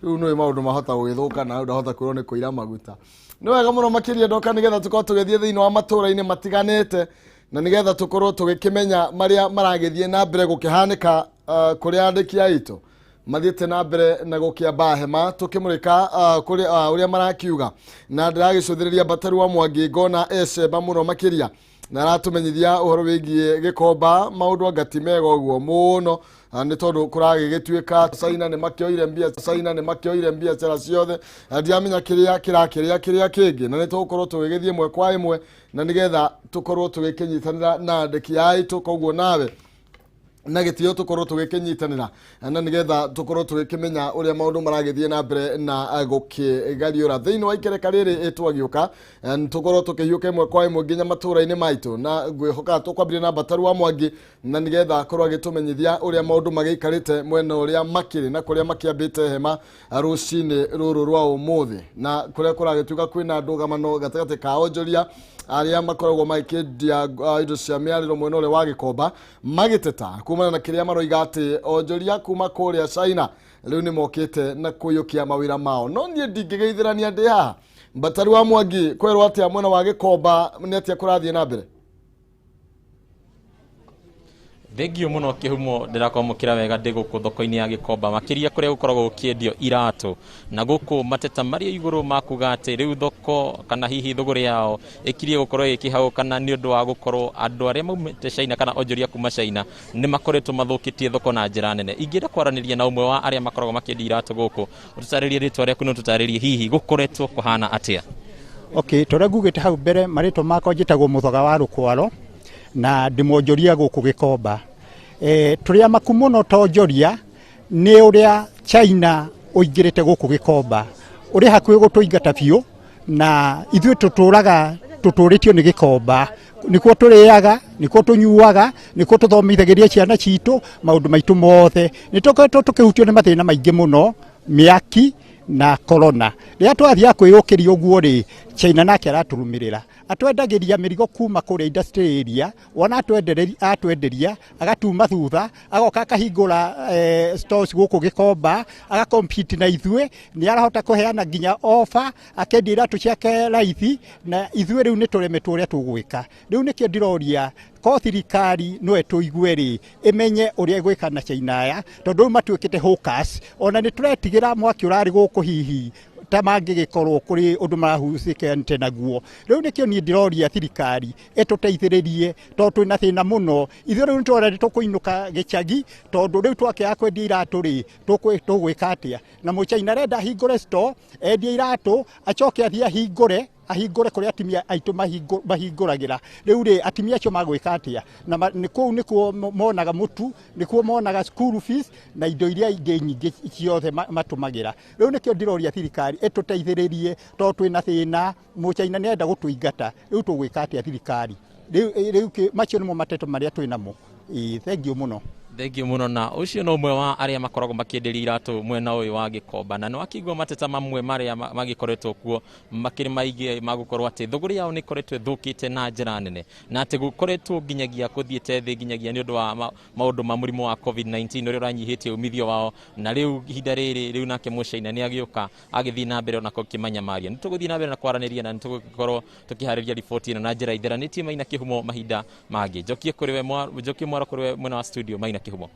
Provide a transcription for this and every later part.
riu no maundu mahota gwithuka na ndahota kwirwo ni kuira maguta ni wega muno makiria ndoka nigetha tukorwo tugithie thiini wa Matuura-Ini matiganite na nigetha tukorwo tugikimenya maria maragithie na mbere gukihanika kuri andiki aitu mathiete na mbere na gukiamba hema tukimurika kuri uria marakiuga na ndiragicuthiriria Bataru wa Mwangi ngona ecemba muno makiria na ratumenyithia uhoro wigie gikomba maundu angati mega uguo muno ni tondu kuragigituika Saina ni makioire mbia cera ciothe ndiamenya kiria kingi na ni tukorwo tugigithie mwe kwa imwe na nigetha tukorwo tugikinyitanira na andiki aitu koguo nawe na gitio tukorwo tugikinyitanira na nigetha tukorwo tugikimenya uria maundu maragithie na mbere na gukigariura thiini wa ikereka riri itwagiuka tukorwo tukihiuka imwe kwa imwe nginya Matuura-Ini maitu na ngwihoka tukwambire na Bataru wa Mwangi na nigetha korwo agitumenyithia uria maundu magiikarite mwena uria makiri na kuria makiambite hema rucini ruru rwa umuthi na kuria kuragituka kwina ndugamano gatagati ka onjoria aria makoragwo makiendia indo cia miariro mwena ule wa gikomba magiteta kumana na kiria maroiga ati onjoria kuma kuria Saina riu ni mokite na kuyukia mawira mao no nie ndingigeithirania ndi haha Bataru wa Mwangi kwerwo atia mwena wa gikomba ni atia kurathie na mbere Thengio muno kihumo ndirakwamukira wega ndi guku thoko-ini ya gikomba makiria kuria gukoragwo gukiendio iratu na guku mateta maria iguru makuga ati riu thoko kana hihi thuguri yao ikirie gukorwo ikihagukana ni undu wa gukorwo andu aria maumite China kana onjoria kuma China ni makoretwo mathukitie thoko na njira nene ingienda kwaraniria na umwe wa aria makoragwo makiendia iratu guku ututaririe ritwa riaku no tutaririe hihi gukoretwo kuhana atia Okay tora gugite hau mbere marito mako njitagwo Muthoga wa Rukwaro na ndimonjoria guku gikomba turia makumuno tonjoria ni uria China uingirite guku gikomba uri hakwi gutuingata biu na ithuĩ tuturitio ni gikomba nikuo turiaga nikuo tunyuaga nikuo tuthomithagiria ciana citu maundu maitu mothe nitoketwo tukihutio ni mathina maingi muno miaki na corona ria twathia kwiyukiria uguo ri China nake araturumirira atwendagiria mirigo kuma kuri industry area wona atwenderia agatuma thutha agoka akahingura stores guku gikomba agacompete na ithuĩ ni arahota kuheana nginya offer akendia iratu ciake raithi na ithuĩ riu ni turemetwo uria tugwika riu nikio ndiroria ko thirikari no tuigue ri imenye uria igwika na China ya tondu matuikite hawkers ona ni turetigira mwaki urari guku hihi tamangigikorwo kuri undu marahucikente naguo riu nikio ni ndiroria thirikari etuteithiririe tondu twina thina muno ithuĩ riu nitwara tukuinuka gicagi tondu riu twakea kwendia iratu ri tugwika atia na Muchina renda hingure store endie iratu acoke athie ahingure kuri atimia aitu mahinguragira riu ri atimia acio magwika atia na nikuo monaga mutu nikuo monaga school fees na indo iria ingi nyingi ciothe matumagira riu nikio ndiroria thirikari etuteithiririe tondu twina thina Muchina ni enda gutuingata riu tugwika atia thirikari riu macio nimo mateto maria twinamo thengio muno Thengio muno na ucio no mwe wa aria makoragwo makienderia iratu mwena uyu wa gikomba na no akigwa mateta mamwe maria magikoretwo kuo makiri maigi magukorwo ati thuguri yao ni koretwe thukite na njira nene na ati gukoretwo nginyagia kuthiete thi nginyagia ni undu wa maundu ma murimo wa COVID-19 uria uranyihitie umithio wao na riu ihinda riri riu nake Muchina ni agiuka agithii na mbere ona kokimanya maria ni tuguthii na mbere na kwaraniria na tugukorwo tukihariria ripoti ino na njira itheranitie Maina Kihumo mahinda mangi njokie mwaro kuriwe mwena wa studio Maina Kihumo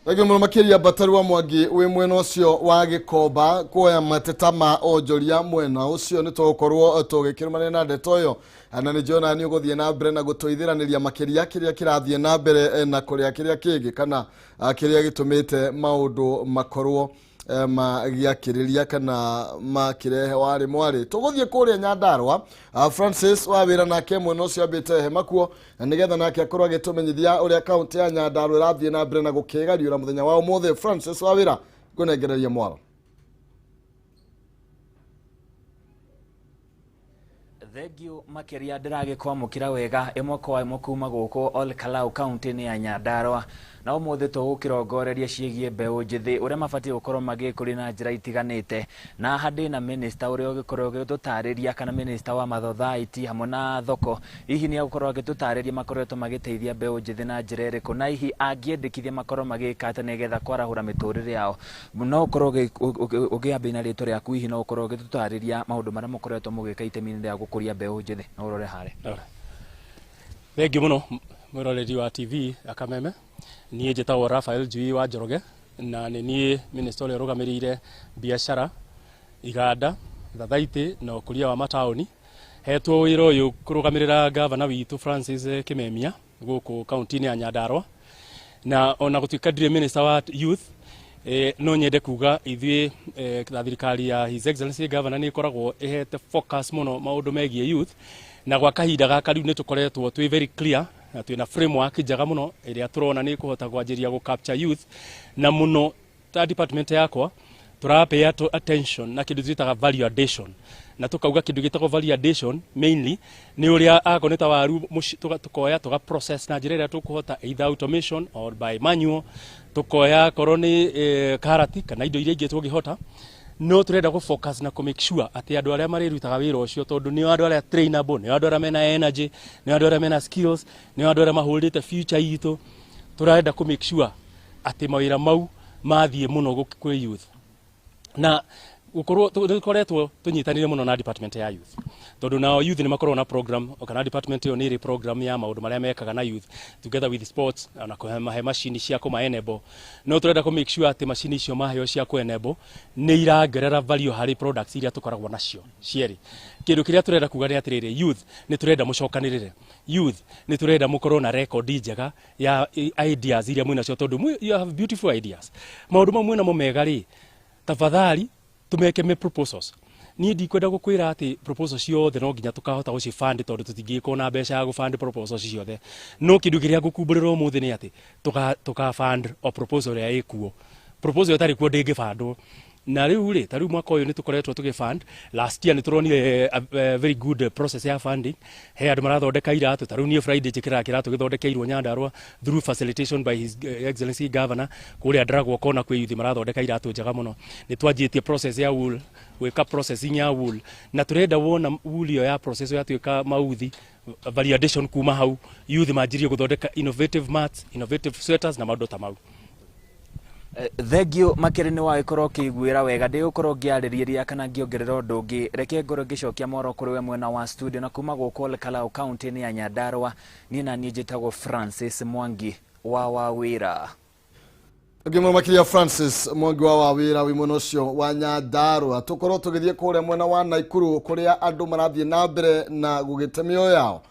Thengio muno makiria Bataru wa Mwangi wi mwena ucio wa gikomba kuoya mateta ma onjoria mwena ucio ni tugukorwo tugikirumana na ndeto yo na ni jona ni uguthie na mbere na gutoithiraniria makiria kiria kirathie na mbere na kuria kiria kingi kana kiria gitumite maundu makorwo magiakiriria kana makirehe wari mwari tuguthie kuria Nyandarua Francis wawira nake mwena ucio ambite hema kuo nigetha nake akorwo agitumenyithia uria kaunti ya Nyandarua irathie na mbere na gukigariura muthenya wa umuthi Francis wawira kunengereria mwaro Thegio makeria ndirage kwamukira wega imwe kwa imwe kuma guko Ol Kalau county ni ya Nyandarua na umuthi tugukirongoreria ciegie mbeu njithi uria mabati gukorwo magikuri na njira itiganite na handi na minister uria ugikorwo gitutariria kana minister wa mathothaithi hamwe na thoko hihi ni agukorwo gitutariria makoretwo magiteithia mbeu njithi na njira iriku na hihi angiendekithia makorwo magika ate nigetha kwarahura miturire yao no ukorwo ugiambe na ritwa riaku hihi no ukorwo gitutariria maundu maria mukoretwo mugika itemi-ini ria gukuria mbeu njithi no urore hare Thengi muno mwiroreri wa TV ya Kameme niĩ njĩtagwo Rafael Njui wa Njoroge na nĩ niĩ minister ũrĩa ũrũgamĩrĩire biacara iganda thathaitĩ na ũkũria wa mataũni hetwo wĩra ũyũ kũrũgamĩrĩra gavana witũ Francis Kimemia gũkũ kaunti-inĩ ya Nyandarua na ona gũtuĩka ndirĩ minister wa youth no nyende kuga ithuĩ thirikari ya His Excellency Governor nĩ ĩkoragwo ĩhete focus mũno maũndũ megiĩ youth na gwa kahinda gaka rĩu nĩ tũkoretwo twĩ very clear na twĩna framework njega mũno ĩrĩa tũrona nĩ ĩkũhota kwanjĩria gũ capture youth na mũno ta department yakwa tũrapea attention na kĩndũ twĩtaga value addition na tũkauga kĩndũ gĩtagwo value addition mainly nĩ ũrĩa akorwo nĩ ta waru tũkoya tũga process na njĩra ĩrĩa tũkũhota either automation or by manual tũkoya korwo nĩ karati kana indo iria ingĩ tũngĩhota no tũrenda gũ focus na make sure atĩ andũ arĩa marĩrutaga wĩra ũcio tondũ nĩ andũ arĩa trainable nĩ andũ arĩa mena energy nĩ andũ arĩa mena skills nĩ andũ arĩa mahũrĩte future itũ tũrenda make sure atĩ mawĩra mau mathiĩ mũno kwĩ youth na gukorwo tũkoretwo tũnyitanĩire mũno na department ya youth tondũ nao youth nĩ makorwo na program kana department ĩyo nĩ ĩrĩ program ya maũndũ marĩa mekaga na youth together with sports na kũmahe macini cia kũma-enable no tũrenda make sure atĩ macini icio maheo cia kũ-enable nĩ irangerera value harĩ products iria tũkoragwo nacio cierĩ kĩndũ kĩrĩa tũrenda kuga nĩ atĩrĩrĩ youth nĩ tũrenda mũcokanĩrĩre youth nĩ tũrenda mũkorwo na record njega ya ideas iria mwĩnacio tondũ you have beautiful ideas maũndũ mamwe namo mega rĩ tafadhali tumeke proposals niĩ ndikwenda gũkwĩra atĩ proposals ciothe no nginya tũkahota gũcifund tondũ tũtingĩkorwo na mbeca ya gũfund proposals ciothe no kĩndũ kĩrĩa ngũkumbũrĩra ũmũthĩ nĩ atĩ tũkafund o proposal ĩrĩa ĩkuo proposal ĩtarĩ kuo ndĩngĩfundwo na rĩu rĩ ta rĩu mwaka ũyũ nĩ tũkoretwo tũgĩfund last year nĩ tũronire very good process ya funding he andũ marathondeka iratũ ta rĩu niĩ Friday njĩkĩraga kĩratũ gĩthondekeirwo Nyandarua through facilitation by His Excellency Governor kũrĩa Ndaragwa kona kwĩ youth marathondeka iratũ njega mũno nĩ twanjĩtie process ya wool gwĩka processing ya wool na tũrenda wona wool ĩyo ya process yatuĩka mauthi value addition kuma hau youth manjirie gũthondeka innovative mats innovative sweaters na maũndũ ta mau Thegio makere nĩ wagĩkorwo kĩiguĩra wega ndĩgũkorwo ngĩarĩrĩria kana ngĩongerera ũndũ ũngĩ reke ngorwo ngĩcokia moro kũrĩ we mwena wa studio na kuma gũkũ Ol Kalau county-inĩ ya Nyandarua niĩ na niĩ njĩtagwo Francis Mwangi wa Wawĩra Ngĩmwe makiria Francis Mwangi wa Wawĩra wĩ mwena ũcio wa Nyandarua tũkorwo tũgĩthiĩ kũrĩa mwena wa Naikuru kũrĩa andũ marathiĩ na mbere na gũgĩte mĩoyo yao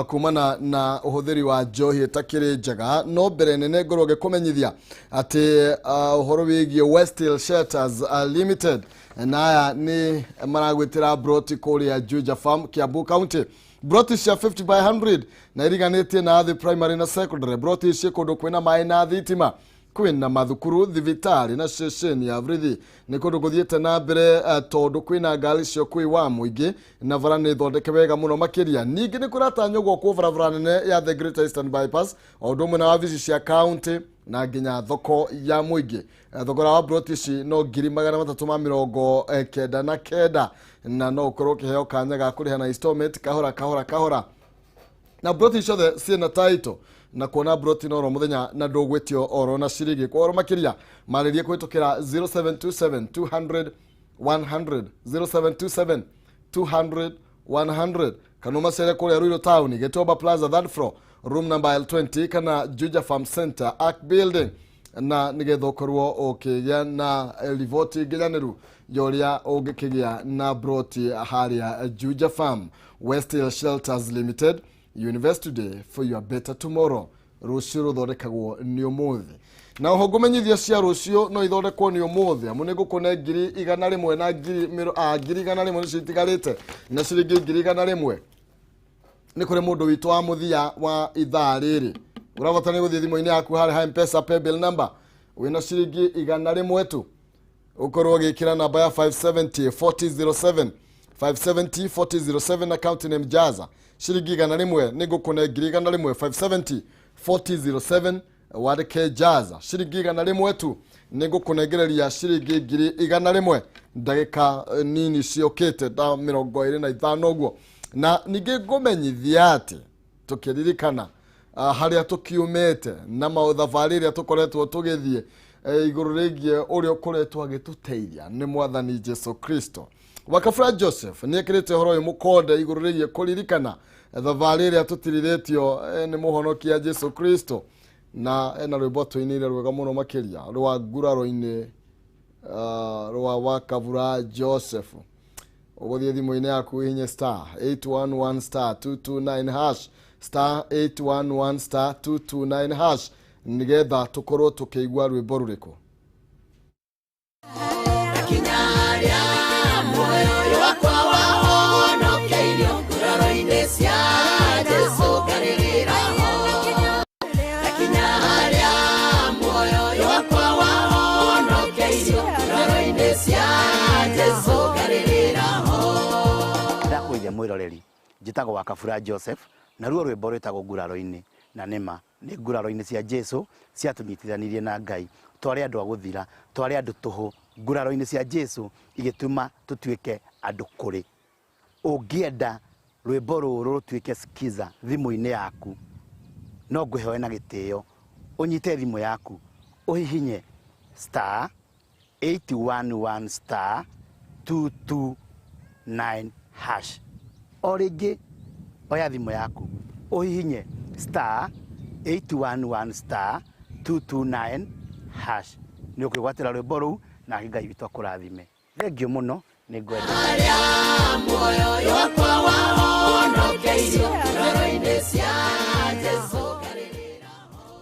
kumana na ũhũthĩri wa njohi ĩtakĩrĩ njega no mbere nene ngorwo ngĩkũmenyithia atĩ ũhoro wĩgiĩ Westhill Shelters Limited na aya nĩ maragwĩtĩra broti kũrĩa Juja Farm Kiambu County broti cia 50 by 100 na iriganĩtie na thĩ primary na secondary broti ici kũndũ kwĩna maĩ na thitima kwĩna mathukuru thibitarĩ na ceceni ya Vrithi nĩ kũndũ gũthiĩte na mbere tondũ kwĩna ngari cio kwĩ wa mũingĩ na bara nĩ thondeke wega mũno makĩria ningĩ nĩ kũratanywo gwakwo barabara nene ya the Great Eastern Bypass o ũndũ ũmwe na wabici cia county na nginya thoko ya mũingĩ thogora wa broti ici no 399 na no ũkorwo ũkĩheo kanya ga kũrĩha na installment kahora na broti ciothe ciĩna title na kuona broti no mũthenya na ndũgwĩtio oro na ciringi kwa oro makĩria marĩrie kũhĩtũkĩra 0727 200 100 0727 200 100 kana macere kũrĩa Ruiru Town Getoba Plaza third floor room number L20 kana Juja Farm Center Arc Building na nigetha ũkorwo ũkĩgĩa na riboti nginyanĩru yoria ũngĩkĩgĩa na broti harĩa Juja Farm Westhill Shelters Limited you invest today for your better tomorrow rũciũ rũthondekagwo nĩ ũmũthĩ na oho ngũmenyithia cia rũciũ no ithondekwo nĩ ũmũthĩ amu nĩ ngũkũne 100 na 100 nĩ citigarĩte na ciringi 100 nĩ kũrĩ mũndũ witũ wa mũthia wa ithaa rĩrĩ ũrabatara gũthiĩ thimũ-inĩ yaku harĩ M-Pesa paybill number wĩna ciringi 100 tu ũkorwo ũgĩkĩra namba ya 570 4007 570 4007 account name Jaza shiringi igana rimwe ningukune igana rimwe 570 4007 wandike Jaza shiringi igana rimwe tu ningũkũnengereria shiringi igana rimwe ndagĩka nini ciokete ta 25 ũguo na ningĩ ngũmenyithia atĩ tũkĩririkana harĩa tũkiumĩte na maũthabarĩ rĩa tũkoretwo tũgĩthiĩ igũrũ rĩgiĩ ũrĩa ũkoretwo agĩtũteithia nĩ mwathani Jesu Kristo. Wakabura Joseph nĩ ekĩrĩte ũhoro ũyũ mũkonde igũrũ rĩgiĩ kũririkana thabarĩ rĩa tũtirirĩtio nĩ mũhonokia Jesu Kristo na ena rwĩmbo tũinĩire rwega mũno makĩria rwa nguraro-inĩ rwa Wakabura Joseph. Ũgũthiĩ thimũ-inĩ yaku hihinye star 811 star 229 hash star 811 star 229 hash nigetha tũkorwo tũkĩigua rwĩmbo rũrĩkũ. Ndakwĩre mwĩroreri njĩtagwo Wakabura Joseph na ruo rwĩmbo rwĩtagwo nguraro-inĩ na nĩma nĩ nguraro-inĩ cia Jesu ciatũnyitithanirie na Ngai twarĩ andũ a gũthira twarĩ andũ tũhũ nguraro-inĩ cia Jesu igĩtuma tũtuĩke andũ kũrĩ. Ũngĩenda rwĩmbo rũrũ rũtuĩke skiza thimũ-inĩ yaku no ngũhoe na gĩtĩo ũnyite thimũ yaku ũhihinye star 811 star 229 hash o rĩngĩ oya thimũ yaku ũhihinye star 811 star 229 hash nĩ ũkwĩgwatĩra rwĩmbo rũu na Ngai witũ akũrathime. Thengio mũno nĩ ngwenda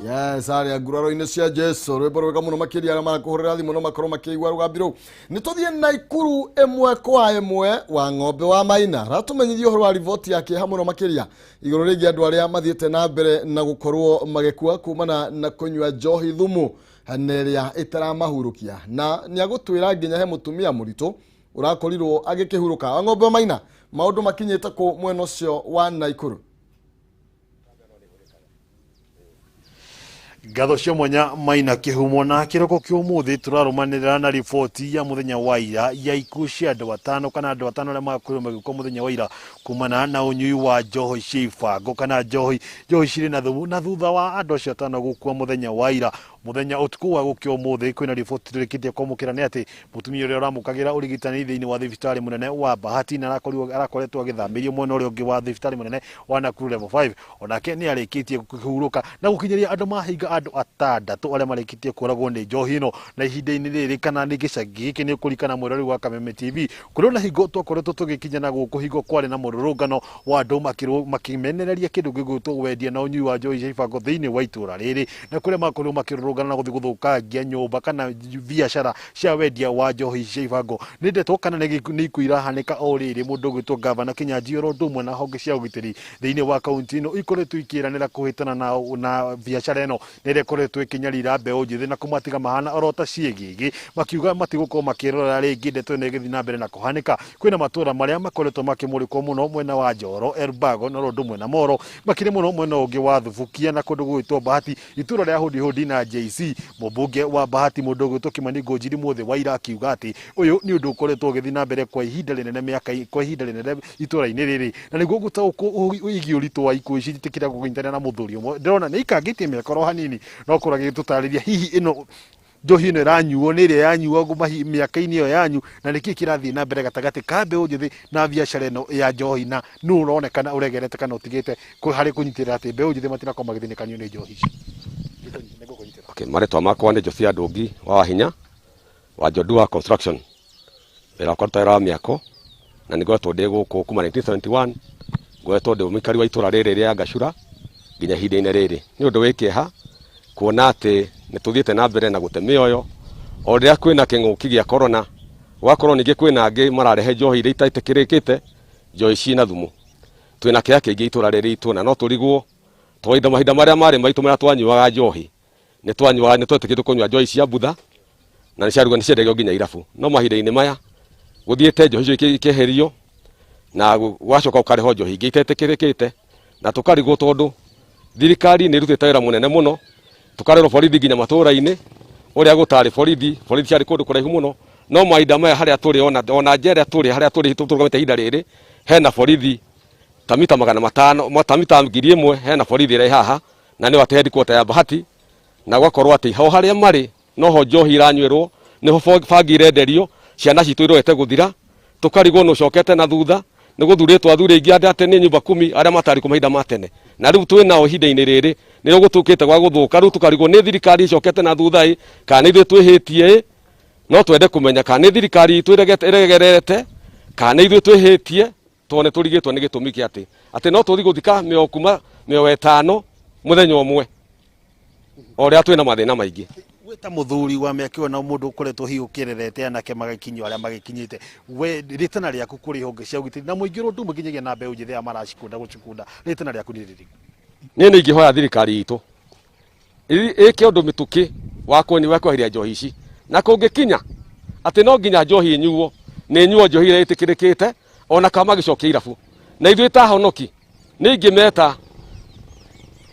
Yes, aria nguraro-inĩ cia Jesu rwĩmbo rwega mũno makĩria arĩa marakũhũrĩra thimũ no makorwo makĩigua rũgambi rũu. Nĩ tũthiĩ Naikuru ĩmwe kwa ĩmwe wa ng'ombe wa Maina ratũmenyithia ũhoro wa riboti yake ha mũno makĩria igũrũ rĩgiĩ andũ arĩa mathiĩte na mbere na gũkorwo magĩkua kumana na kũnyua njohi thumu na ĩrĩa ĩtaramahurũkia na nĩagũtwĩra nginya he mũtumia mũritũ ũrakorirwo agĩkĩhurũka wa ng'ombe wa Maina. Maũndũ makinyĩte kũ mwena ũcio wa Naikuru? Ngatho cia mwanya Maina kihumo na kiroko kiumuthi turarumanira na riboti ya muthenya wa ira ya ikuũ cia andũ atano kana andũ atano arĩa makuire magĩkua muthenya wa ira kumana na ũnyui wa njohi cia ibango kana njohi cirĩ na thumu na thutha wa andũ acio atano gũkua muthenya wa ira. Muthenya utuku wa gũkĩa ũmũthĩ kwĩna riboti rĩkĩtie kwamũkĩra nĩ atĩ mũtumia ũrĩa ũramũkagĩra ũrigitani thĩinĩ wa thibitarĩ mũnene wa Bahati na arakoretwo agĩthambĩrio mwena ũrĩa ũngĩ wa thibitarĩ mũnene wa Nakuru level 5 onake nĩ arĩkĩtie kũhurũka na gũkinyĩria andũ mahinga andũ atandatũ arĩa marĩkĩtie kũragwo nĩ njohi ĩno na ihinda-inĩ rĩrĩ kana nĩ gĩcagi gĩkĩ nĩ ũkũrikana mwĩrori wa Kameme TV kũrĩ na hingo twakoretwo tũgĩkinya na gũkũ hingo kwarĩ na mũrũrũngano wa andũ makĩmenereria kĩndũ gĩgwĩtwo wendia na ũnyui wa njohi cia ibango thĩinĩ wa itũra rĩrĩ na kũrĩa makorwo makĩrũrũngana na gũthiĩ gũthũkangia nyũmba kana biacara cia wendia wa njohi cia ibango. Nĩ ndeto kana nĩ irahanĩka o rĩrĩ mũndũ ũgwĩtwo Gavana Kĩnyanjui oro ũndũ ũmwe na honge cia ũgitĩri thĩinĩ wa kaunti ĩno ikoretwo ikĩĩranĩra kũhĩtana na biacara ĩno na ĩrĩa ĩkoretwo ĩkĩnyarira mbeũ njĩthĩ na kũmatiga mahana oro ta ciĩgĩgĩ makiuga matigũkorwo makĩrora rĩngĩ ndeto ĩno ĩgĩthiĩ na mbere na kũhanĩka. Kwĩna matũra marĩa makoretwo makĩmũrĩkwo mũno mwena wa Njoro, Elbago na ũndũ ũmwe na Moro makĩrĩ mũno mwena ũngĩ wa Thubukia na kũndũ gwĩtwo Bahati itũra rĩa Hudi na JC. Mũmbunge wa Bahati mũndũ ũgwĩtwo Kimani Ngũnjiri muothe wa ira akiuga atĩ ũyũ nĩ ũndũ ũkoretwo ũgĩthiĩ na mbere kwa ihinda rĩnene itũra-inĩ rĩrĩ na nĩguo gũtaũkwo wĩgiĩ ũritũ wa ikuũ ici itĩkĩra kũnyitanĩra na mũthuri ũmwe ndĩrona nĩ ikangĩtie mĩaka oro hanini no kũragĩ tũtarĩria hihi ĩno njohi ĩno ĩranyuo nĩ ĩrĩa yanyuo mĩaka-inĩ ĩyo yanyu na nĩkĩ kĩrathiĩ na mbere gatagatĩ ka mbeũ njĩthĩ na biacara ĩno ya njohi na nũ ũronekana ũregerete kana ũtigĩte harĩ kũnyitĩrĩra atĩ mbeũ njĩthĩ matinakorwo magĩthĩnĩkanio nĩ njohi ici? Marĩtwa makwa nĩ Josia Ndũngi wa hinya wa Jodua Construction wĩra wakwa rũtaĩ wa mĩako na nĩ ngoretwo ndĩ gũkũ kuma 1971 ngoretwo ndĩ mũikari wa itũra rĩrĩ rĩa Gacura nginya ihinda-inĩ rĩrĩ. Nĩ ũndũ wĩ kĩeha kuona atĩ nĩ tũthiĩte na mbere na gũte mĩoyo o rĩrĩa kwĩna kĩng'ũki gĩa korona gwakorwo ningĩ kwĩna angĩ mararehe njohi iria itetĩkĩrĩkĩte njohi ciĩna thumu. Twĩna kĩeha kĩingĩ itũra rĩrĩ itũ na no tũrigwo twahinda mahinda marĩa marĩ maitũ marĩa twanyuaga njohi nĩ twetĩkĩtwo kũnyua njohi cia butha na nĩ ciarugwo nĩ ciendagio nginya irabu no mahinda-inĩ maya gũthiĩte njohi icio ikĩeherio na gwacoka ukareho njohi ingĩ itetikirikite na tukarigwo tondu thirikari nĩ rutite wĩra munene muno tukarerwo borithi nginya matũra-inĩ ũrĩa gũtarĩ borithi ciarĩ kũndũ kũraihu muno no mahinda maya harĩa tũrĩ ona njera tũrĩ harĩa tũrĩ tũrũgamĩte ihinda rĩrĩ hena borithi ta mita 500 ta mita 1000 hena borithi ĩrĩ haha na nĩ wate headquarter ya Bahati na gwakorwo atĩ ho harĩa marĩ noho njohi iranyuĩrwo niho bangi irenderio ciana citũ irorete gũthira tukarigwo no cokete na thutha nĩ gũthurĩtwo athure ingĩ atĩ nĩ nyumba 10 arĩa matarĩ kũmahinda ma tene na rĩu twĩ nao ihinda-inĩ rĩrĩ nĩrĩo gũtũkĩte gwa gũthũka rĩu tukarigwo nĩ thirikari icokete na thutha kana ithuĩ twĩhĩtie no twende kũmenya kana nĩ thirikari itũ ĩregerete kana ithuĩ twĩhĩtie tondũ nĩ tũrigĩtwo nĩ gĩtũmi kĩa atĩ no tũthi gũthika kuma 5 mũthenya ũmwe ũrĩa twĩna mathĩna maingĩ weta muthuri wa mĩaka na mũndũ ũkoretwo hihi ũkĩrerete anake magĩkinyio arĩa magĩkinyĩte we rĩtana rĩaku kũrĩ honge cia ũgitĩri na mũingĩ ũndũ mũkinyagia na mbeũ njĩthĩ ya maracikunda gũcikunda rĩtana rĩaku nĩ rĩrĩkũ niĩ nĩ ingĩhoya thirikari itũ ĩke ũndũ mĩtũkĩ wa kweheria njohi ici na kũngĩkinya atĩ no nginya njohi ĩnyuo nĩ nyuo njohi ĩrĩa ĩtĩkĩrĩkĩte ona kama gĩcokia irabu na ithuĩ ta honoki nĩ ingĩmeta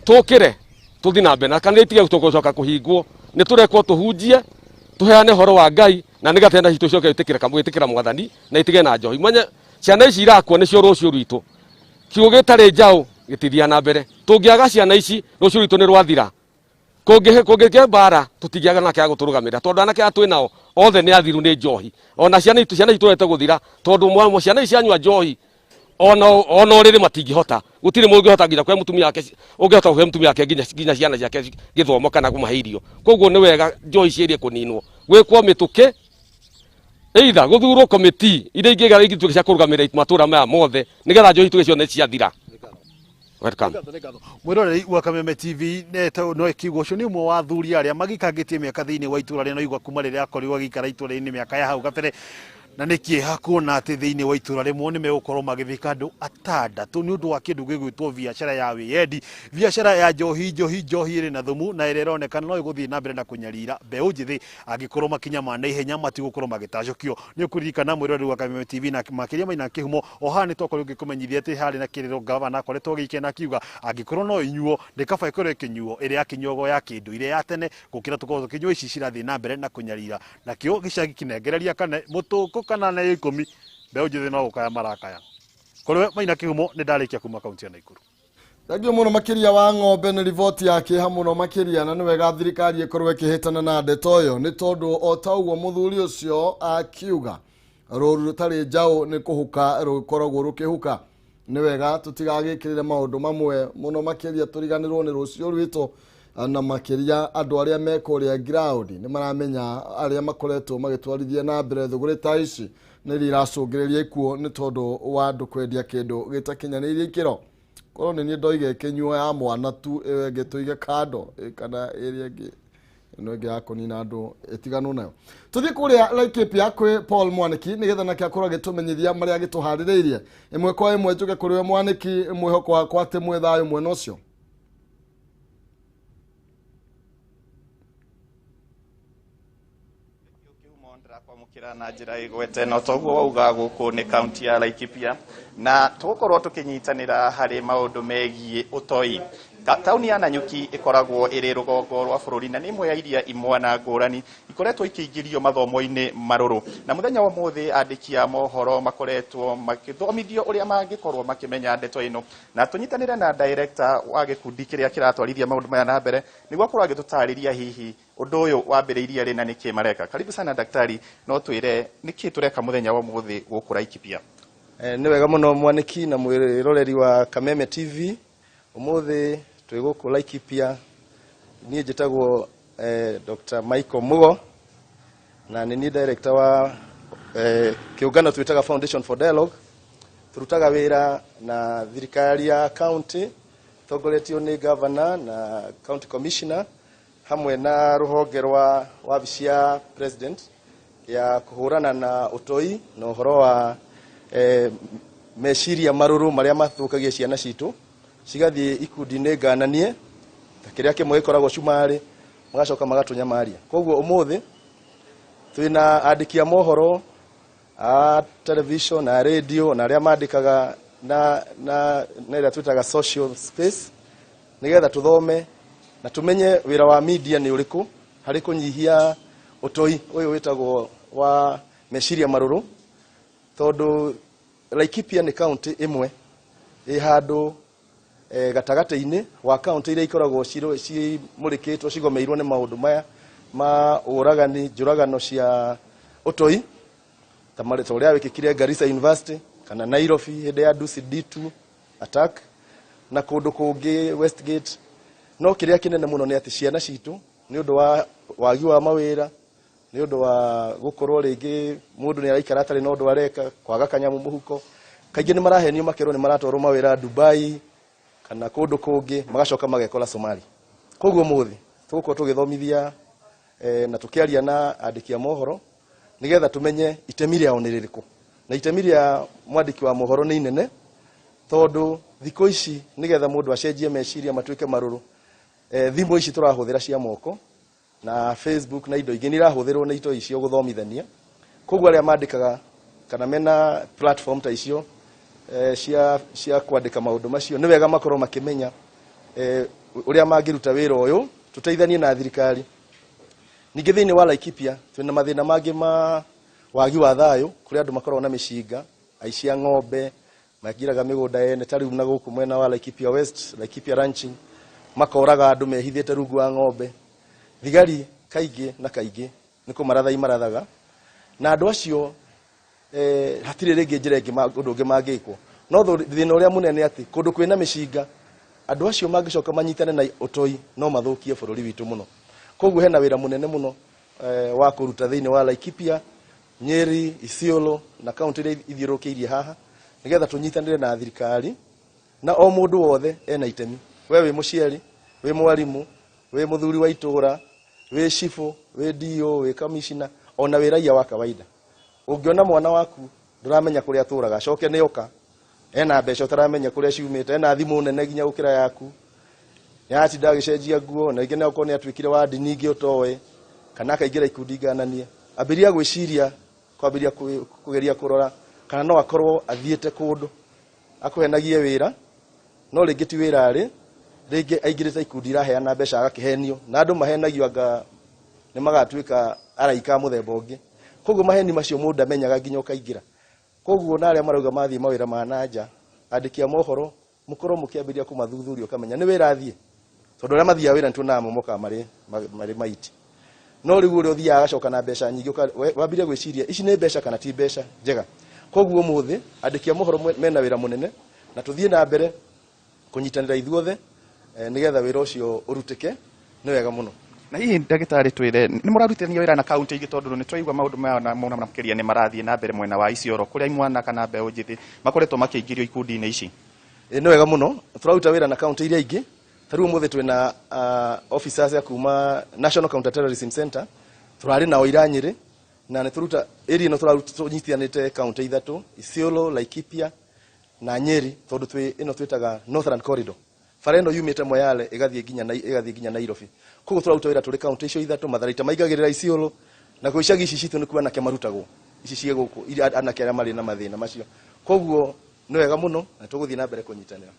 tũkĩre tũthi na mbere na kana itige gũcoka kũhingwo nĩ tũrekwo tũhunjie tũheane horo wa Ngai na nĩ gatenda citũ coke gwĩtĩkĩra mwathani na itige na njohi manye ciana ici irakwo nĩcio rũciũ rwitũ kiugo gĩtarĩ njaũ gĩtithia na mbere tũngĩaga ciana ici rũciũ rwitũ nĩ rwathira kũngĩgĩa mbara tũtingĩaga nake agũtũrũgamĩrĩra tondũ anake atwĩ nao othe nĩ athiru nĩ njohi ona ciana itũ tũrete gũthira tondũ ciana ici anyua njohi ona ũrĩrĩ matingĩhota gũtirĩ mũngĩhota nginya kwa mũtumia wake ũngĩhota kũhe mũtumia wake nginya ciana ciake gĩthomo kana kũmahe irio koguo nĩ wega njohi ciĩrie kũninwo gwĩkwo mĩtũkĩ either gũthurwo komiti iria ingĩtuĩka cia kũrũgamĩrĩra matũra maya mothe nĩgetha njohi tuge ciothe ciathira. Mwiroreri wa Kameme TV no ikiugo cio ni umwe wa athuri aria magikangĩtie mĩaka thĩinĩ wa itũra rĩno igwa kuma rĩrĩa akorirwo agĩikara itũra-inĩ mĩaka ya hau kabere na nĩ kĩeha kuona atĩ thĩinĩ wa itũra rĩmwe nĩ megũkorwo magĩthika andũ atandatũ nĩ ũndũ wa kĩndũ gĩgwĩtwo biacara ya wĩyendi biacara ya njohi ĩrĩ na thumu na ĩrĩa ĩronekana no ĩgũthiĩ na mbere na kũnyarira mbeũ njĩthĩ angĩkorwo makinya ma naihenya matigũkorwo magĩtacũkio nĩ ũkũririkana mwĩroreri wa Kameme TV na makĩria maina kĩhumo o haha nĩ twakorwo ngĩkũmenyithia atĩ harĩ na kĩrĩro gavana akoretwo agĩikena akiuga angĩkorwo no inyuo ndĩkaba ĩkorwo ĩkĩnyuo ĩrĩa ya kĩnyogo ya kĩndũire ya tene gũkĩra tũkorwo tũkĩnyua ici cirathiĩ na mbere na kũnyarira nakĩo gĩcagi kĩnengereria kana mũtũkũ kana na 10 mbeũ njĩthĩ no gũkaya marakaya kũrĩ maina kĩhumo nĩ ndarĩkia kuma kaunti ya Naikuru. Thengio mũno makĩria wa ng'ombe nĩ riboti ya kĩeha mũno makĩria na nĩ wega thirikari ĩkorwo ĩkĩhĩtana na ndeto ĩyo nĩ tondũ o ta ũguo mũthuri ũcio akiuga rũru rũtarĩ njaũ nĩ kũhuka rũkoragwo rũkĩhuka nĩ wega tũtigagĩkĩrĩre maũndũ mamwe mũno makĩria tũriganĩrwo nĩ rũciũ rwitũ na makĩria andũ arĩa mekũrĩa ground nĩ maramenya arĩa makoretwo magĩtwarithia na mbere thũgũrĩ ta ici nĩ iracũngĩrĩria ikuũ nĩ tondũ wa andũ kwendia kĩndũ gĩtakinyanĩirie ikĩro korwo nĩ niĩ ndoige kĩnyuo ya mwana tu ĩngĩ tũige kando kana ĩrĩa ĩngĩ ĩno ĩngĩ ya kũnina andũ ĩtiganũ nayo tũthiĩ kũrĩa Laikipia kwĩ Paul Mwaniki nĩgetha nake akorwo agĩtũmenyithia marĩa agĩtũharĩrĩirie ĩmwe kwa ĩmwe njuge kũrĩ we Mwaniki mwĩhoko wakwa atĩ mwĩ thayũ mwena ũcio. kwamũkĩra na njĩra ĩgwete no toguo wauga gũkũ nĩ kaunti ya Laikipia na tũgũkorwo tũkĩnyitanĩra harĩ maũndũ megiĩ ũtoi. Tauni ya Nanyuki ĩkoragwo ĩrĩ rũgongo rwa bũrũri na nĩ imwe ya iria imwana ngũrani ikoretwo ikĩingĩrio mathomo-inĩ marũrũ na mũthenya wa ũmũthĩ andĩki a mohoro makoretwo magĩthomithio ũrĩa mangĩkorwo makĩmenya ndeto ĩno na tũnyitanĩre na director wa gĩkundi kĩrĩa kĩratwarithia maũndũ maya na mbere nĩguo akorwo agĩtũtarĩria hihi ũndũ ũyũ wambĩrĩirie rĩ na nĩkĩ mareka. Karibu sana daktari, no twĩre nĩkĩ tũreka mũthenya wa ũmũthĩ gũkũ Laikipia? Nĩ wega mũno Mwaniki na mwĩroreri wa Kameme TV. Ũmũthĩ twĩ gũkũ Laikipia, niĩ njĩtagwo Dr. Michael Mugo na nĩ niĩ director wa kĩũngano twĩtaga Foundation for Dialogue. Turutaga wĩra na thirikari ya county tongoretio nĩ governor na county commissioner hamwe na rũhonge rwa wabici ya president ya kũhũrana na ũtoi na ũhoro wa meciria marũrũ marĩa mathũkagia ciana citũ cigathiĩ ikundi-inĩ ngananie ta kĩrĩa kĩmwe gĩkoragwo cumarĩ magacoka magatunyamaria. Koguo ũmũthĩ twĩna andĩki a mohoro television na radio na aria mandikaga na ira twitaga social space nigetha tuthome na tumenye wira wa media ni uriku hari kunyihia utoi uyu witagwo wa meciria maruru tondu Laikipia ni county imwe handu gatagate-ini wa county iria ikoragwo cimurikitwo cigomeirwo ni maundu maya ma uragani njuragano cia utoi tamare toria wikikire Garissa University kana Nairobi hinde ya Dusi D2 attack na kundu kungi Westgate no kiria kinene muno ni ati ciana citu ni undu wa wagi wa mawira ni undu wa gukorwo ringi mundu ni araikara atari no undu areka kwaga kanyamu muhuko kaingi ni marahenio makero ni maratwarwo mawira Dubai kana kundu kungi magacoka magekora Somali koguo muthi tuguko tugithomithia na tukiaria na andiki a mohoro nigetha tumenye itemi riao ni ririku na itemi ria mwandiki wa mohoro ni inene tondu thiko ici nigetha mundu acenjie meciria matuike maruru thimbo ici turahuthira cia moko na Facebook na indo ingĩ nirahuthirwo na ito icio guthomithania koguo aria mandikaga kana mena platform ta icio cia kwandika maundu macio ni wega makorwo makimenya uria mangiruta wira uyu tuteithanie na thirikari ningi thiini wa Laikipia twina mathina mangi ma wagi wa thayo kuri andu makorwo na mishinga aicia ng'ombe magiraga migunda yene tariu na guku mwena wa Laikipia West Laikipia ranching makoraga andu mehithite rungu wa ng'ombe thigari kaingi na kaingi niko maratha imarathaga na andu acio hatire ringi njira ingi undu ungi mangikwo no thina uria munene ati kundu kwina mishinga andu acio mangicoka manyitane na utoi no mathukie bururi witu muno koguo hena wira munene muno wa kuruta thiini wa Laikipia Nyeri Isiolo na county iria ithiurukiirie haha nigetha tunyitanire na thirikari na o mundu wothe ena itemi we wi muciari wi mwarimu wi muthuri wa itura wi shifu wi dio wi commissioner ona wi raia wa kawaida ungiona mwana waku nduramenya kuria aturaga acoke ni oka ena mbeca utaramenya kuria ciumite ena thimu nene ginya gukira yaku yati ndagicenjia nguo na ingene uko ni atwikire wa ndini ingi utowe kana kaingira ikundi gananie abiria gwiciria kwabiria kugeria kurora kana no akorwo athiete kundu akuhenagie wira no ringi ti wira ari ringi aingirite ikundi iraheana mbeca agakihenio na andu mahenagio anga ni magatwika araika muthemba ungi koguo maheni macio mundu amenyaga nginya ukaingira koguo na aria marauga mathie mawira ma nanja andiki a mohoro mukorwo mukiambiria kumathuthuria ukamenya ni wira athie tondu aria mathia wira ntuna momoka mari maiti no riu uri uthia agacoka na mbeca nyingi wambire gwiciria ici ni mbeca kana ti mbeca njega koguo muthi andiki a mohoro mena wira munene na tuthie na mbere kunyitanira ithuothe nigetha wira ucio urutike ni wega muno na hihi ndagitari twire ni murarutithania wira na county ingi tondu ni twaigua maundu maya na mona makiria ni marathie na mbere mwena wa Isiolo kuria imwana kana mbeu njithi makoretwo makiingirio ikundi-ini ici ni wega muno turaruta wira na county iria ingi tariu muthe twina officers ya kuma National Counter Terrorism Center turari na Oiranyiri na ni turuta area no turanyitithanite county ithatu Isiolo Laikipia na Nyeri tondu twi ino twitaga Northern Corridor farendo yumite Moyale igathie ginya Nairobi kugo turaruta wira turi county icio ithatu matharaita maigagirira Isiolo na kuicagi ici citu ni kuona ke marutagwo ici cie guku iria anake aria mari na mathina macio koguo ni wega muno na tuguthie na mbere kunyitanira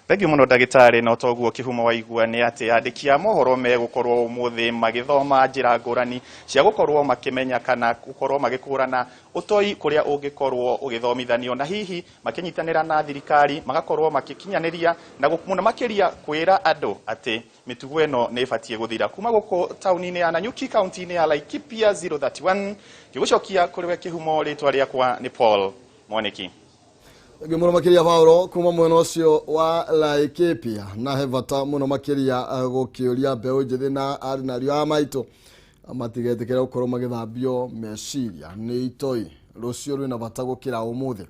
thank you muno ndagitari no toguo kihumo waigua ni ati andiki a mohoro megukorwo umuthi magithoma njira ngurani cia gukorwo makimenya kana gukorwo magikurana utoi kuria ungikorwo ugithomithanio na hihi makinyitanira na thirikari magakorwo makikinyaniria na gukuna makiria kwira andu ati mitugo eno ni ibatie guthira kuma guko tauni-ini ya Nanyuki county-ini ya Laikipia 031 gigucokia kuriwe kihumo ritwa riakwa ni Paul Mwaniki muno makiria Paulo kuma mwena ucio wa Laikipia na hevata muno makiria gukiuria mbeu njithi na ari na rio amaitu amatigetekera gukorwo magithambio meciria ni itoi rucio rwina bata gukira umuthi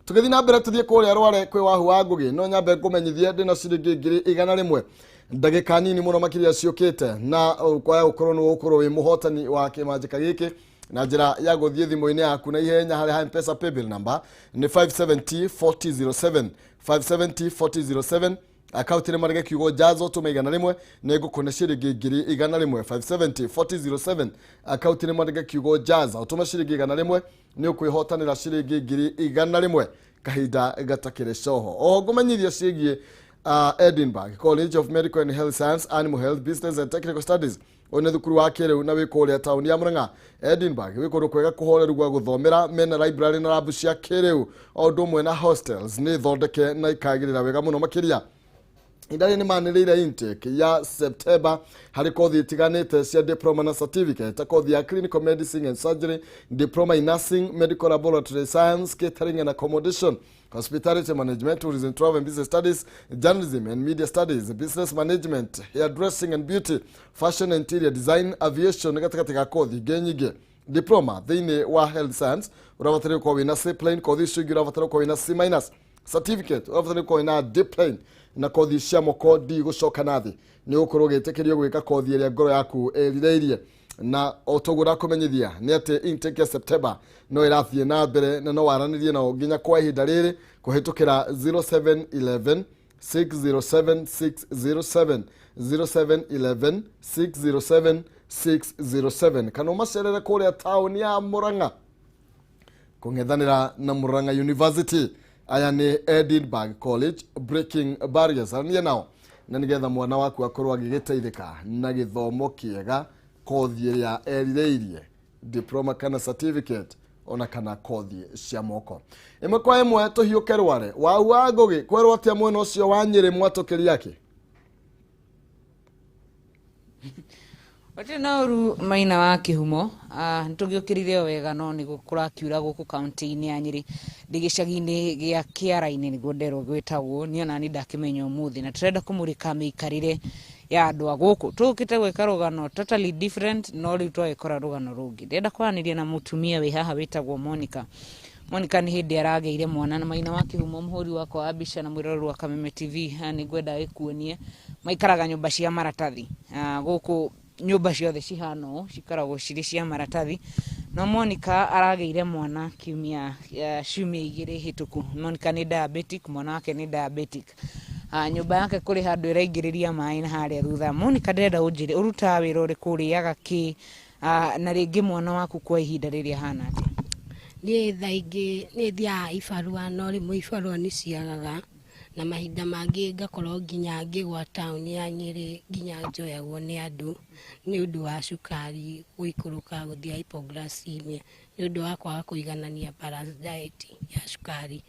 tugithi na mbere tuthie kuria rware kwi wahu wa ngugi no nyambe kumenyithia ndina ciringi ngiri 100 ndagika nini muno makiria ciukite na kwaya gukorwo ni gukorwo wi muhotani wa kimanjika giki na njira ya guthie thimu-ini yaku na ihenya hari M-Pesa paybill number ni 5704007 5704007 Account ni marege kiugo jazo tuma igana rimwe nego kone shiringi ngiri igana rimwe 570 4007. Account ni marege kiugo jaza utuma shiringi igana rimwe ni ukwihotanira shiringi ngiri igana rimwe kahinda gatakire coho. Oho gumenyithia cigie Edinburgh College of Medical and Health Science, Animal Health, Business and Technical Studies. One thukuru wa kiriu na wiko ria tauni ya Murang'a. Edinburgh wiko ndo kwega kuhoreru gwa guthomera mena library na lab cia kiriu o ndumwe na hostels ni thondeke na ikagirira wega muno makiria. Idari ni manirire intake ya September hari kothi itiganite cia diploma na certificate, kothi ya clinical medicine and surgery, diploma in nursing, medical laboratory science, catering and accommodation, hospitality management, tourism, travel and business studies, journalism and media studies, business management, hairdressing and beauty, fashion and interior design, aviation katika kothi genyige. Diploma thini wa health science urabatari kwa wina C plane, kothi shugi urabatari kwa wina C minus. Certificate urabatari kwa wina D plane na kothi cia moko di gucoka nathi ni ukorwo gitekerio gwika kothi iria ngoro yaku erireirie na otogura kumenyithia ni ati intake ya September no irathie na mbere na no waranirie na nginya kwa ihinda riri kuhitukira 0711 607 607 0711 607 607 kana macerere kuria town ya Murang'a kungethanira na Murang'a University. Aya ni Edinburgh College breaking barriers ania nao na nigetha mwana waku akorwo agigiteithika na githomo kiega kothi iria erireirie diploma kana certificate ona kana kothi cia moko imwe kwa imwe tuhiuke rware wa ngugi kwerwo atia mwena ucio wa Nyeri mwatokeri yake Wate nauru maina wa kihumo ntugiukirire wega no ni gukura kiura guku county-ini ya Nyeri digicagi-ini gia Kiara-ini niguo nderwo gwitagwo ni ona ni ndakimenya umuthi na turenda kumurika miikarire ya andu a guku tukite gwika rugano totally different no riu twagikora rugano rungi ndenda kwaniria na mutumia wi haha witagwo Monica ni hindi arageire mwana na maina wa kihumo muhuri wako wa Abisha na mwirorwa wa Kameme TV ni gwenda gikuonie maikaraga nyumba cia maratathi guku nyumba ciothe cihano cikaragwo ciri cia maratathi no Monica arageire mwana kiumia igiri hituku. Monica ni diabetic, mwana wake ni diabetic. Nyumba yake kuri handu iraingiriria mai na haria thutha. Monica ndenda unjire uruta wira uriku riaga ki na ringi mwana waku kwa ihinda riria hana ati ni thaingi ni thia ibarua no rimwe ibarua ni ciagaga na mahinda mangi ngakorwo nginya ngigwa town ya Nyeri nginya njoyagwo ni andu ni undu wa cukari guikuruka guthia hypoglycemia ni undu wa kwaga kuiganania balanced diet ya cukari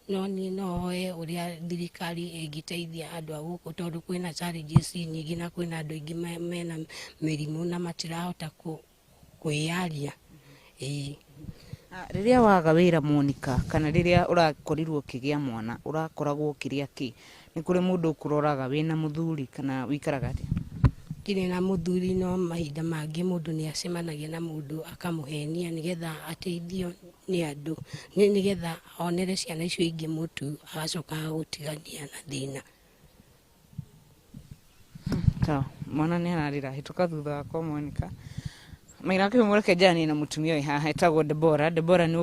no ni no hoye uria thirikari ingiteithia andu a guku tondu kwina challenges nyingi na kwina andu ingi mena mirimu na matirahota kuiaria riria waga wira Monica kana riria urakorirwo kigia mwana urakoragwo kiria ki ni kuri mundu kuroraga wina muthuri kana wikaraga ati kire na muthuri no mahinda mangi mundu ni acemanagia na mundu akamuhenia nigetha ateithio ni andu nigetha onere ciana icio ingi mutu agacoka gutigania na thina mwana ni ararira hituka thutha wako Monica maina ke mureke jani na mutumia wi haha etagwo Debora ni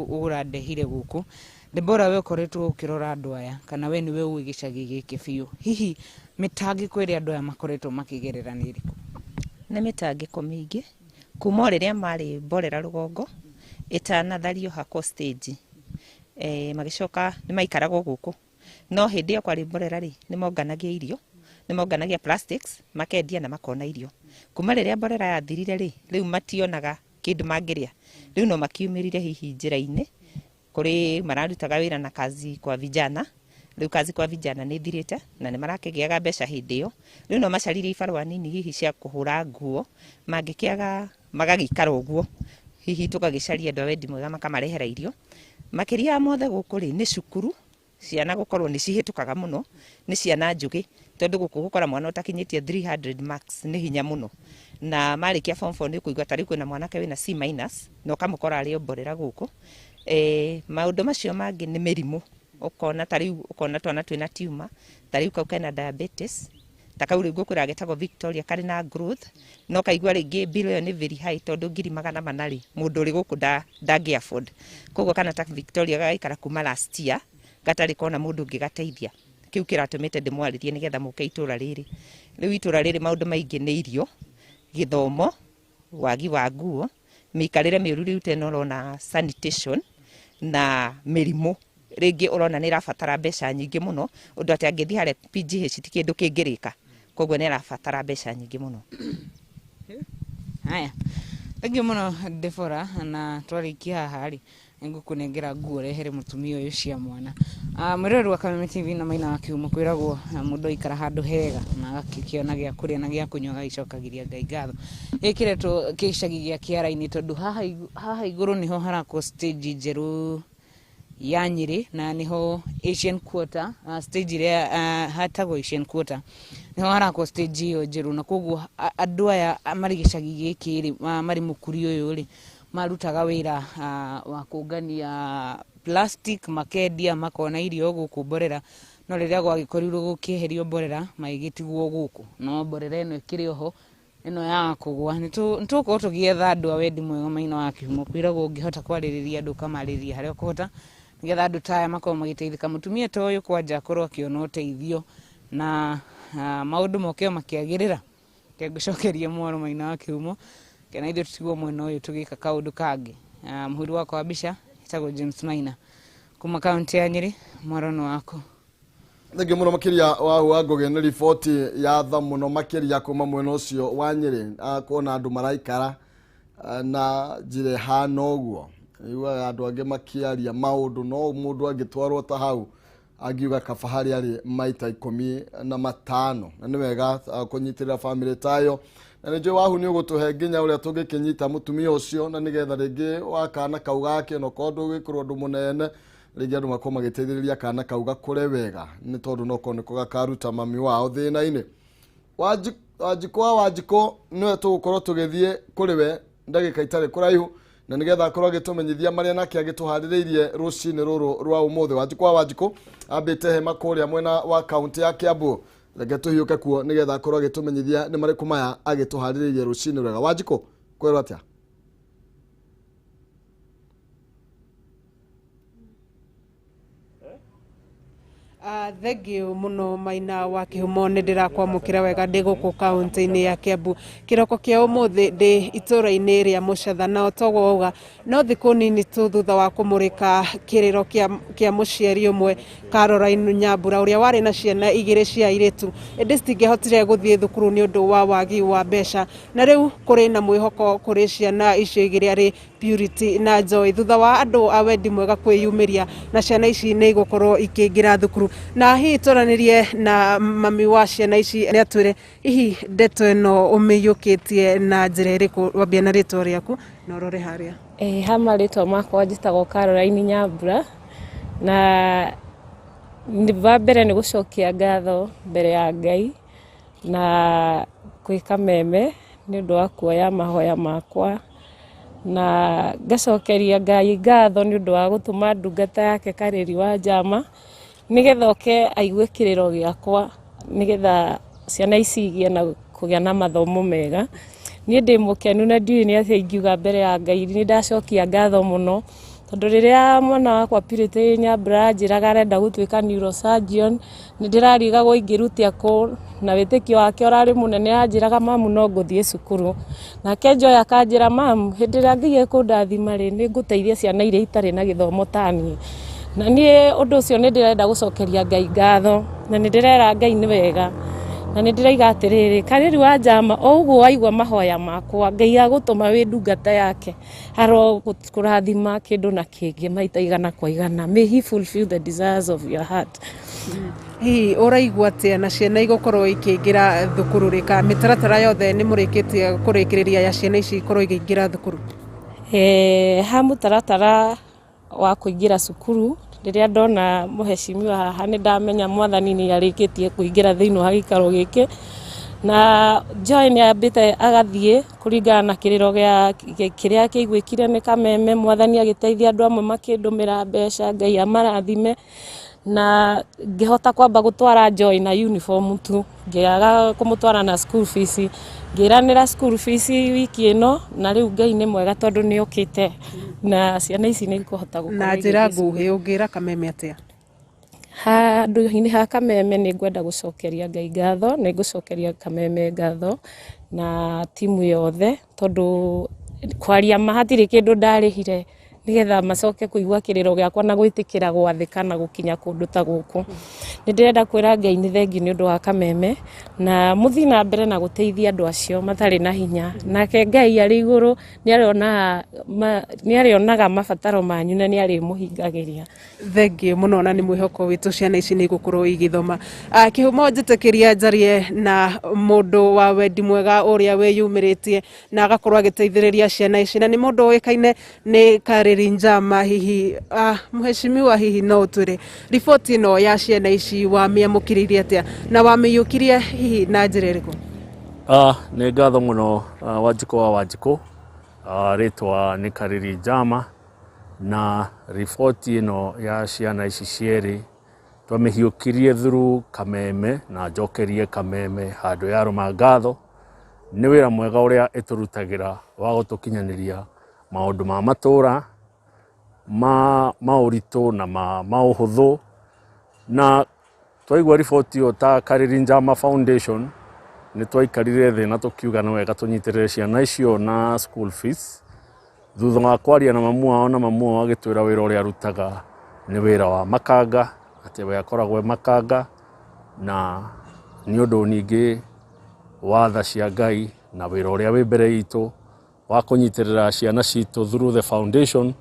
urandehire guku Debora we koretwo ukirora andu aya kana we ni we uwi gicagi giki biu hihi mitangiko iri andu aya makoretwo makigerera ni iriku ni mitangiko mingi kuma riria mari Mborera Rugongo itanathario hako stage magicoka ni maikaragwo guku no hindi ya kwari Mborera ri ni monganagia irio ni monganagia plastics makendia na makona irio kuma riria Mborera yathirire ri riu mationaga kindu mangiria riu no makiumirire hihi njira-ini kuri mararutaga wira na kazi kwa vijana riu kazi kwa vijana ni thirite na ni marakigiaga mbeca hindi yo riu no macarire ibarua nini hihi cia kuhura nguo mangikiaga magagikara uguo hihi tukagicaria andu a wendi mwega makamarehera irio makiria mothe guku ri ni cukuru ciana gukorwo ni cihitukaga muno ni ciana njugi tondu guku gukora mwana utakinyitie 300 marks ni hinya muno na marikia form 4 ni kuigwa tari kwina mwanake wina C minus no kamukora ari Mborera guku maundu macio mangi ni mirimu ukona twana twina tumor tari ukena diabetes takau ringo kwira getagwo Victoria kari na growth no kaigwa ringi bill yo ni very high tondu 800 mundu ri guku ndangi afford koguo kana ta Victoria gaikara kuma last year gatari kona mundu ngigateithia kiu kiratumite ndimwaririe nigetha muke itura riri riu itura riri maundu maingi ni irio githomo wagi wa nguo mikarire miuru riu teno rona sanitation na mirimu ringi urona ni rafatara mbeca nyingi muno undu ati angithi hare PGH ti kindu kingirika koguo ni rafatara mbeca nyingi muno. Haya, thank you muno Defora, na twarikia haha ri ngukunengera nguo rehere mutumia uyu cia mwana. Mwirori wa Kameme TV na Maina wa Kihumo kwiragwo mundu ikara handu hega na agakiona gya kuria na gya kunywa gagicokagiria Ngai ngatho. Ikiretwo kicagi gya Kiara-ini tondu haha iguru niho harako stage njeru ya Nyeri na niho Asian Quarter, stage ria hatagwo Asian Quarter niho harako stage iyo njeru, na koguo andu aya mari gicagi giki ri mari mukuri uyu ri marutaga wira wa kungania plastic makendia makona irio guku mborera, no riria gwagikorirwo gukieherio mborera maigitigwo guku, no mborera eno ikiri oho eno ya kugwa nituko tugietha andu a wendi mwega Maina wa Kihumo kwiragwo ngihota kwaririria andu kamariria haria kuhota nigetha andu taya makorwo magiteithika. Mutumia ta uyu kwanja akorwo akiona uteithio na maundu mokeo makiagirira kengucokeria mwaro Maina wa Kihumo kana ithu tutigwo mwena uyu tugika kaundu kangi. Muhuri wako wa bica itagwo James Maina kuma kaunti ya Nyeri, mwaro wako. Thengi muno makiria wa ngoge ni riboti ya tha muno makiria kuma mwena ucio wa Nyeri kuona andu maraikara na njire hana uguo iwa andu ange makiaria maundu no mundu agitwarwo ta hau agiuga kafahari ari maita 15 na ni wega kunyitirira family tayo na nje wahu ni ugutuhe nginya uria tungikinyita mutumia ucio na nigetha ringi wakana kau gake no kondu gikorwo ndu munene ringi andu makoma magiteithiriria kana kau gakure wega ni tondu no kondu gakaruta mami wao thina-ini wajiko niwe tugukorwo tugithie kuri we ndagika itari kuraihu na nigetha akorwo agitumenyithia maria nake agituhaririirie rucini ruru rwa umuthi. Wajiko ambite hema kuria mwena wa kaunti ya Kiambu, reke tuhiuke kuo nigetha akorwo agitumenyithia ni mariku maya agituhaririirie rucini rwega. Wajiko kwirwo atia? Thank you muno Maina wa Kihumo, ndirakwamukira wega ndi guku kaunti-ini ya Kiambu. Kiroko kia umuthi ndi itura-ini ria Mucatha, na otogwo uga no thiku nini tu thutha wa kumurika kiriro kia muciari umwe Caroline Nyambura uria wari na ciana igiri cia iritu indi citingihotire guthie thukuru ni undu wa wagi wa mbeca, na riu kuri na mwihoko kuri ciana icio igiri ari Purity na Joy thutha wa andu a wendi mwega kwiyumiria na ciana ici ni igukorwo ikiingira thukuru. Na hi toranirie na mami wa ciana ici ni atwire hihi ndeto ino umiyukitie na njira iriku, wambia na ritwa riaku na urore haria. Hama ritwa makwa njitagwo Caroline Nyambura, na wa mbere ni gucokia ngatho mbere ya Ngai na kwi Kameme ni undu wa kuoya mahoya makwa, na ngacokeria Ngai ngatho ni undu wa gutuma ndungata yake Kareri wa Njama nigetha oke aigue kiriro giakwa nigetha ciana ici igie na kugia na mathomo mega. Ni ndi mukenu na ndiu ni atia ingiuga mbere ya Ngai ni ndacokia ngatho muno tondu riria mwana wakwa Purity Nyambura njiraga arenda gutuika neurosurgeon ni ndirarigagwo ingirutia ku, na witikio wake urari munene anjiraga mamu no nguthie cukuru, nake Joy akanjira mamu hindi ria ngiye kundathima ri ni nguteithia ciana iria itari na githomo tani, na nie undu ucio ni ndirenda gucokeria Ngai ngatho na ni ndirera Ngai ni wega na ni ndiraiga atiriri Kareri wa Njama o uguo waigua mahoya makwa Ngai agutuma wi ndungata yake haro kurathima kindu na kingi maita igana kwa igana. May he fulfill the desires of your heart. Hi uraigua atia na ciana igukorwo ikiingira thukuru rika mitaratara yothe ni murikitie kurikiriria ya ciana ici ikorwo ikiingira thukuru? Ha mutaratara wa kuingira cukuru riria ndona muheshimiwa haha ni ndamenya mwathani ni arikitie kuingira thiini wa gikaro giki, na Joy ni ambite agathie kuringana na kiriro gia kiria kiguikire ni Kameme, mwathani agiteithia andu amwe makindumira mbeca, Ngai amarathime, na ngihota kwamba gutwara Joy na uniform tu, ngiaga kumutwara na school fees, ngiranira school fees wiki ino, na riu Ngai ni mwega tondu ni okite na ciana ici ni ikuhota gukora na njira nguhi. Ungira Kameme atia? handũ-inĩ ha Kameme nĩ ngwenda gũcokeria Ngai ngatho, nĩ ngũcokeria Kameme ngatho na timu yothe tondũ kwaria ma hatirĩ kĩndũ ndarĩhire nigetha macoke kuigua kiriro giakwa na gwitikira gwathika na gukinya kundu ta guku. Ni ndirenda kwira Ngai ni thengi ni undu wa Kameme na muthi na mbere na guteithia andu acio matari na hinya. Nake Ngai ari iguru ni arionaga mabataro manyu na ni ari muhingagiria. Thengi muno na ni mwihoko witu ciana ici ni gukorwo igithoma. Kihumo njitikiria njarie na mundu wa wendi mwega uria weyumiritie na agakorwo agiteithiriria ciana ici na ni mundu oikaine ni Njama hihi mheshimiwa hihi no turi ripoti no ya ciana ici wa miamukiririe atia na wa miyukirie hihi na njira iriku? Ni ngatho muno Wanjiko wa Wanjiko, ritwa ni Kariri Njama na ripoti ino ya ciana ici cieri twamihiukirie through Kameme na njokerie Kameme handu ya ruma ngatho ni wira mwega uria iturutagira wa gutukinyaniria maundu ma matura mauritu na mauhuthu na twaigua riboti yo ta Kariri Njama Foundation ni twaikarire thi na tukiuga no wega tunyitirire ciana icio na school fees thutha wa kwaria na mamu wao na mamu wao agitwira wira uria arutaga ni wira wa makanga ati we akoragwo makanga na ni undu ningi watha cia Ngai na wira uria wi mbere itu wa kunyitirira ciana citu through the foundation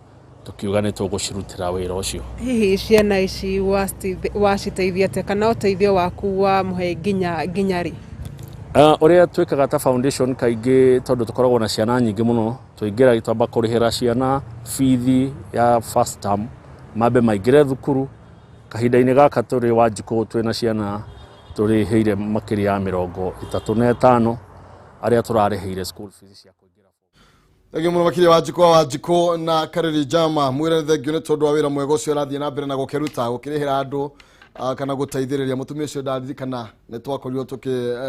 tukiuga ni tugucirutira wira ucio. Hihi ciana ici waciteithia atia kana uteithio waku wa muhe nginyari? Uria twikaga ta foundation kaingi tondu tukoragwo na ciana nyingi muno tuingira gitamba kurihira ciana fithi ya first term mabe maingire thukuru kahinda-ini gaka turi Wanjiko twina ciana turihiire makiria ya 35 aria turarihiire school fees cia kuingira. Thangi muno makiria Wanjiko na Kariri Njama mwire thengio ni tondu wa wira mwega ucio rathie na mbere na gukiruta gukirihira andu kana guteithiriria mutumia ucio ndaririkana ni twakorirwo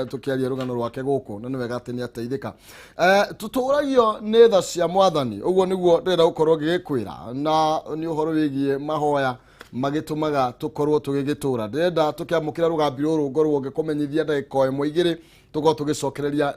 tukiaria rugano rwake guku na ni wega ati ni ateithika. Tuturagio ni tha cia mwathani uguo niguo ndenda gukorwo gigikwira na ni uhoro wigie mahoya magitumaga tukorwo tugigitura ndenda tukiamukira rugambi ruru ngorwo ngikumenyithia ndagika imwe igiri tukorwo tugicokereria